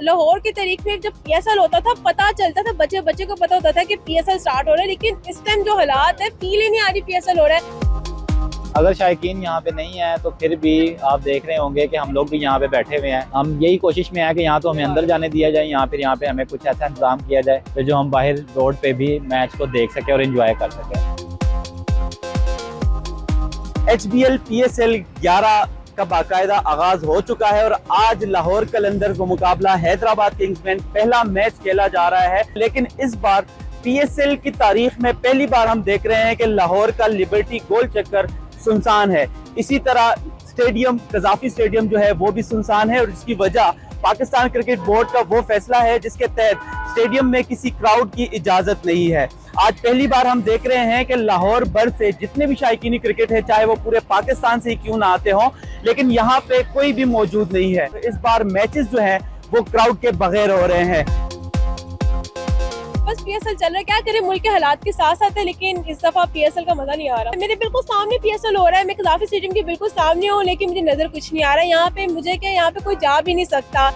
लाहौर की तारीख में जब PSL होता था पता चलता था, बच्चे बच्चे को पता होता था कि PSL स्टार्ट हो रहा है, लेकिन इस टाइम जो हालात है फील ही नहीं आ रही PSL हो रहा है। अगर शायकीन यहाँ पे नहीं है तो फिर भी आप देख रहे होंगे कि हम लोग भी यहाँ पे बैठे हुए हैं। हम यही कोशिश में है कि यहाँ तो हमें अंदर जाने दिया जाए, यहाँ पे हमें कुछ ऐसा इंतजाम किया जाए तो जो हम बाहर रोड पे भी मैच को देख सके और एंजॉय कर सके। HBL PSL 11 का बाकायदा आगाज हो चुका है और आज लाहौर कलंदर्स का मुकाबला हैदराबाद किंग्स में पहला मैच खेला जा रहा है। लेकिन इस बार PSL की तारीख में पहली बार हम देख रहे हैं कि लाहौर का लिबर्टी गोल चक्कर सुनसान है। इसी तरह स्टेडियम, कजाफी स्टेडियम जो है वो भी सुनसान है और इसकी वजह पाकिस्तान क्रिकेट बोर्ड का वो फैसला है जिसके तहत स्टेडियम में किसी क्राउड की इजाजत नहीं है। आज पहली बार हम देख रहे हैं कि लाहौर भर से जितने भी शायकीनी क्रिकेट है, चाहे वो पूरे पाकिस्तान से ही क्यों ना आते हों, लेकिन यहाँ पे कोई भी मौजूद नहीं है। तो इस बार मैचेस जो हैं वो क्राउड के बगैर हो रहे हैं। बस PSL चल रहा है, क्या करें, मुल्क के हालात के साथ साथ है, लेकिन इस दफा PSL का मजा नहीं आ रहा। मेरे बिल्कुल सामने PSL हो रहा है, मैं कजाफी स्टेडियम के बिल्कुल सामने हूँ, लेकिन मुझे नजर कुछ नहीं आ रहा है। यहाँ पे मुझे क्या, यहाँ पे कोई जा भी नहीं सकता।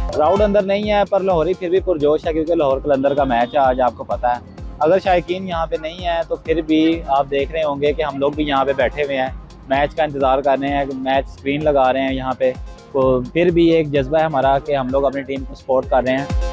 क्राउड अंदर नहीं है पर लाहौरी फिर भी पुरजोश है क्योंकि लाहौर कलंदर का मैच है आज, आपको पता है। अगर शायकीन यहाँ पे नहीं है तो फिर भी आप देख रहे होंगे कि हम लोग भी यहाँ पे बैठे हुए हैं, मैच का इंतज़ार कर रहे हैं, मैच स्क्रीन लगा रहे हैं यहाँ पे। तो फिर भी एक जज्बा है हमारा कि हम लोग अपनी टीम को सपोर्ट कर रहे हैं।